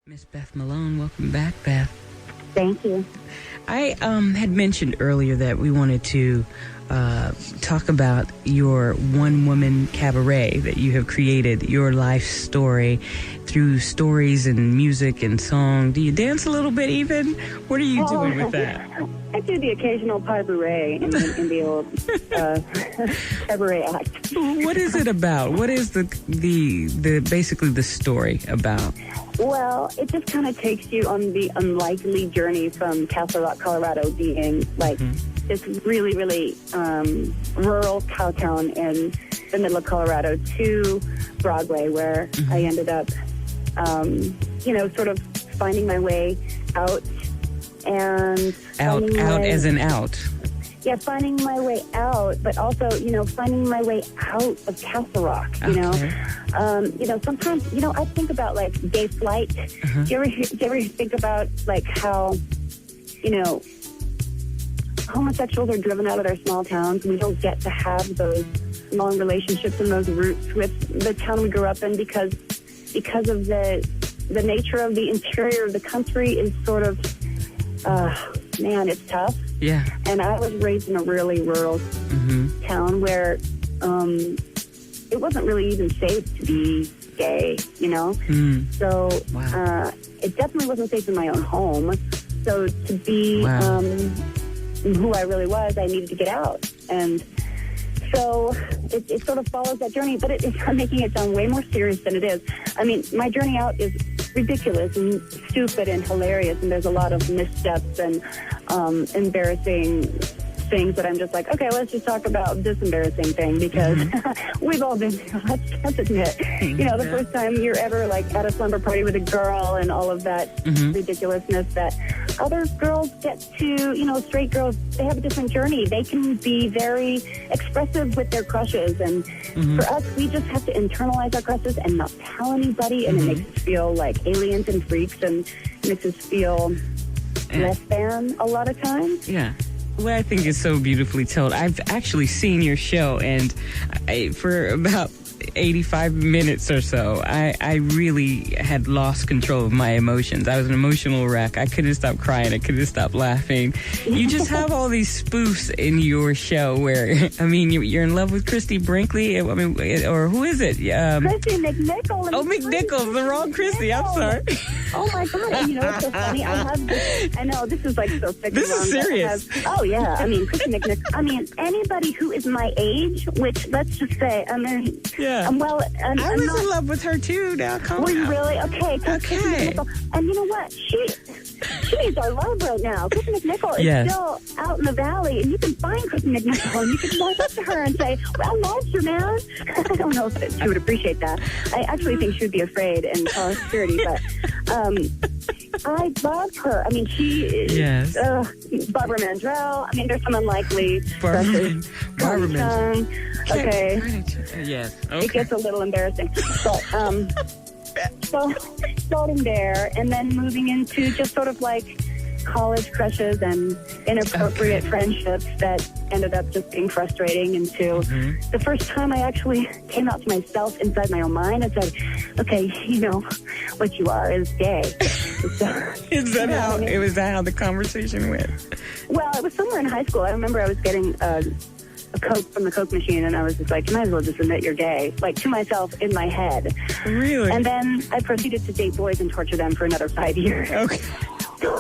Miss Beth Malone, welcome back, Beth. Thank you. I had mentioned earlier that we wanted to talk about your one-woman cabaret that you have created, your life story through stories and music and song. Do you dance a little bit even? What are you doing with that? I do the occasional cabaret in the old cabaret act. What is it about? What is the basically the story about? Well, it just kind of takes you on the unlikely journey from Castle Rock, Colorado, being like this really, really rural cow town in the middle of Colorado, to Broadway, where I ended up, sort of finding my way out and out as in out. Yeah, finding my way out, but also, finding my way out of Castle Rock, sometimes, I think about, like, gay flight. Do you ever think about, like, how, homosexuals are driven out of their small towns, and we don't get to have those long relationships and those roots with the town we grew up in because of the nature of the interior of the country is sort of, it's tough. Yeah. And I was raised in a really rural town where it wasn't really even safe to be gay, So it definitely wasn't safe in my own home. So to be who I really was, I needed to get out. And so it sort of follows that journey, but it's making it sound way more serious than it is. I mean, my journey out is ridiculous and stupid and hilarious, and there's a lot of missteps and embarrassing things that I'm just like, okay, let's just talk about this embarrassing thing because we've all been there. Let's admit, the first time you're ever like at a slumber party with a girl and all of that ridiculousness that other girls get to, straight girls, they have a different journey. They can be very expressive with their crushes, and for us, we just have to internalize our crushes and not tell anybody, and it makes us feel like aliens and freaks and makes us feel less than a lot of times. Yeah. What I think is so beautifully told. I've actually seen your show, and for about 85 minutes or so, I really had lost control of my emotions. I was an emotional wreck. I couldn't stop crying. I couldn't stop laughing. You just have all these spoofs in your show where, I mean, you're in love with Christy Brinkley, or who is it? Christy McNichol. Oh, McNichol, the wrong Christy. I'm sorry. Oh my God! And it's so funny. I know this is like so sick. This is serious. Yeah. I mean, Christy McNichol. I mean, anybody who is my age, which let's just say, I mean, yeah. I was in love with her too. Now, come on. Were you really? Okay. Okay. And you know what? She needs our love right now. Christy McNichol is still out in the valley, and you can find Christy McNichol, and you can walk up to her and say, "Well, I love you, man." I don't know if she would appreciate that. I actually think she would be afraid and call security, but I love her. I mean, she is Barbara Mandrell. I mean, there's some unlikely Barbara Mandrell. Okay. Yes. Okay. It gets a little embarrassing, but so starting there and then moving into just sort of like college crushes and inappropriate friendships that ended up just being frustrating until the first time I actually came out to myself inside my own mind and said, okay, what you are is gay. Is that how the conversation went? Well, it was somewhere in high school. I remember I was getting a Coke from the Coke machine, and I was just like, you might as well just admit you're gay, like to myself in my head. Really? And then I proceeded to date boys and torture them for another 5 years. Okay.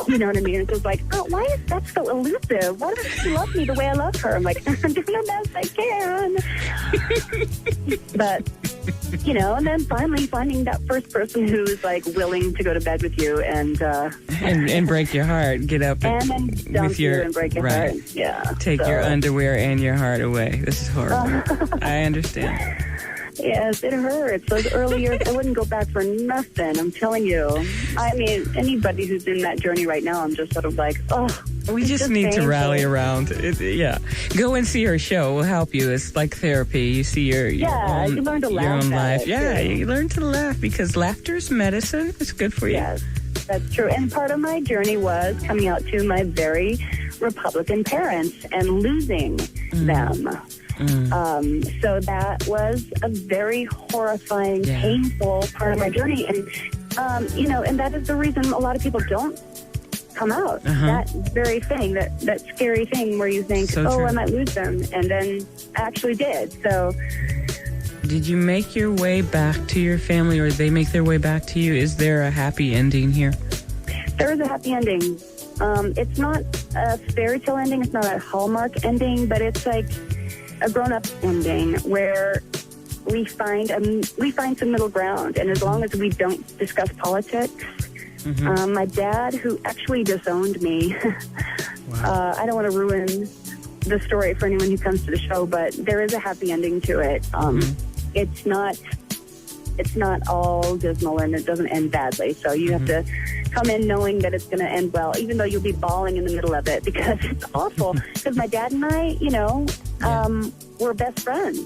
You know what I mean? It's just like, oh, why is that so elusive? Why doesn't she love me the way I love her? I'm like, I'm doing the best I can. But, and then finally finding that first person who's like willing to go to bed with you and break your heart, get up and then dump you and break your heart. Yeah. Take your underwear and your heart away. This is horrible. I understand. Yes, it hurts. Those early years, I wouldn't go back for nothing. I'm telling you. I mean, anybody who's in that journey right now, I'm just sort of like, we just need to rally around. Go and see her show. We'll help you. It's like therapy. You see your own, you learn to laugh your own life. You learn to laugh because laughter is medicine. It's good for you. Yes, that's true. And part of my journey was coming out to my very Republican parents and losing them. So that was a very horrifying, painful part of my journey. And and that is the reason a lot of people don't come out. That very thing, that scary thing where you think, true. I might lose them, and then actually did. So, did you make your way back to your family, or did they make their way back to you? Is there a happy ending here? There is a happy ending. It's not a fairy tale ending. It's not a Hallmark ending, but it's like a grown-up ending where we find some middle ground. And as long as we don't discuss politics, my dad, who actually disowned me, wow. I don't want to ruin the story for anyone who comes to the show, but there is a happy ending to it. It's not all dismal, and it doesn't end badly. So you have to come in knowing that it's going to end well, even though you'll be bawling in the middle of it because it's awful. Because my dad and I, we're best friends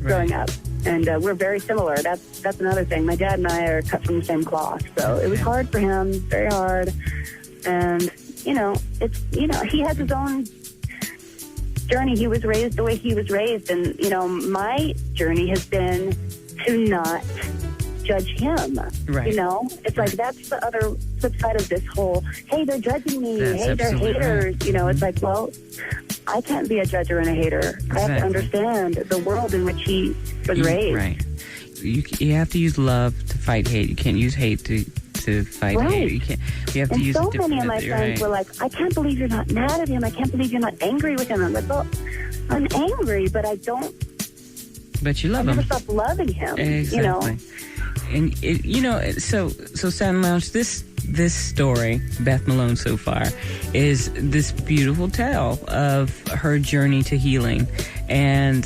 growing up, and we're very similar. That's another thing. My dad and I are cut from the same cloth, so it was hard for him, very hard. And he has his own journey. He was raised the way he was raised, and my journey has been to not judge him. Right. It's like that's the other flip side of this whole, hey, they're judging me, hey, they're haters. Right. It's like, well, I can't be a judge and a hater. Exactly. I have to understand the world in which he was raised. Right. You have to use love to fight hate. You can't use hate to fight hate. You have to use so many of my friends were like, I can't believe you're not mad at him. I can't believe you're not angry with him. I'm like, well, I'm angry, but I don't. But you love him. I never stopped loving him. Exactly. And so Satin Lounge, this story, Beth Malone so far, is this beautiful tale of her journey to healing. And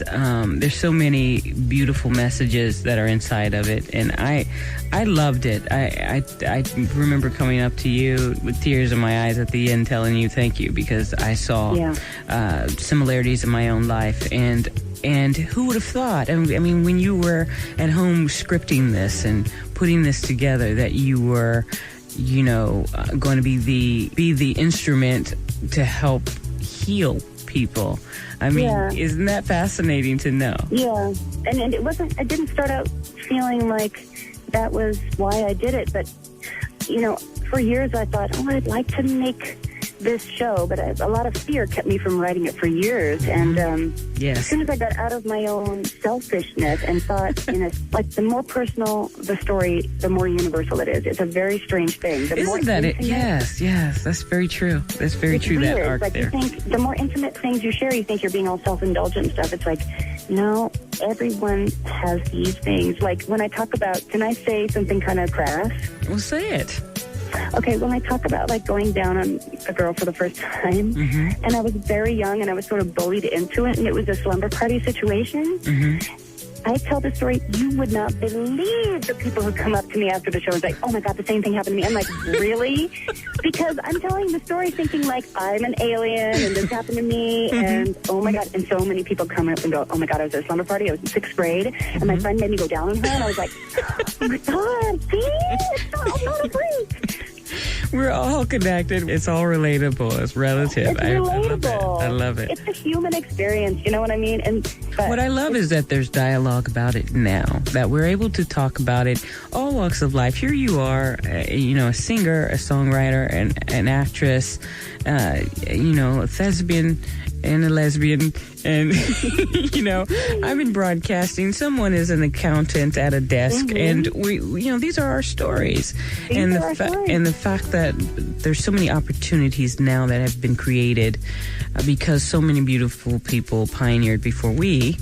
there's so many beautiful messages that are inside of it. And I loved it. I remember coming up to you with tears in my eyes at the end telling you thank you, because I saw similarities in my own life. And who would have thought? I mean, when you were at home scripting this and putting this together, that you were, going to be the instrument to help heal people. I mean, isn't that fascinating to know? Yeah, and I didn't start out feeling like that was why I did it, but for years I thought, I'd like to make this show, but a lot of fear kept me from writing it for years. And as soon as I got out of my own selfishness and thought, like the more personal the story, the more universal it is. It's a very strange thing. Isn't that it? Yes, that's very true. That's very true. Weird. That arc like there. You think the more intimate things you share, you think you're being all self-indulgent and stuff. It's like, no, everyone has these things. Like when I talk about, can I say something kind of crass? Well, say it. Okay, when I talk about like going down on a girl for the first time, and I was very young and I was sort of bullied into it, and it was a slumber party situation, I tell the story, you would not believe the people who come up to me after the show and say, oh my God, the same thing happened to me. I'm like, really? Because I'm telling the story thinking like I'm an alien and this happened to me, and oh my God, and so many people come up and go, oh my God, I was at a slumber party, I was in 6th grade, and my friend made me go down on her, and I was like, oh my God, see? I'm not a freak. We're all connected. It's all relatable. It's relative. It's relatable. I love it. It's a human experience. You know what I mean? What I love is that there's dialogue about it now, that we're able to talk about it, all walks of life. Here you are, a singer, a songwriter, an actress, a thespian and a lesbian, and I'm in broadcasting. Someone is an accountant at a desk, and we these are our stories. And the fact that there's so many opportunities now that have been created because so many beautiful people pioneered before we,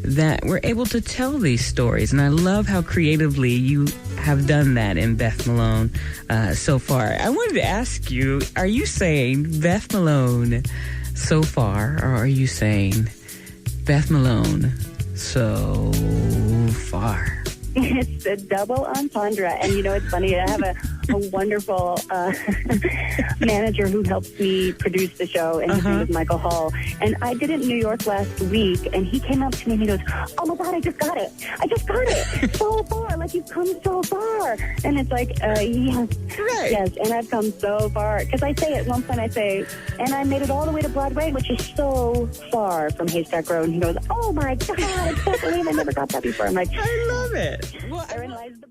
that we're able to tell these stories. And I love how creatively you have done that in Beth Malone so far. I wanted to ask you, are you saying Beth Malone so far, or are you saying Beth Malone so far? It's a double entendre. And it's funny, I have a wonderful manager who helps me produce the show, and his name is Michael Hall. And I did it in New York last week, and he came up to me and he goes, oh my God, I just got it. So far, like you've come so far. And it's like, yes, and I've come so far. Because I say at one point, and I made it all the way to Broadway, which is so far from Haystack Road. And he goes, oh my God, I can't believe I never got that before. I'm like, I love it. I realized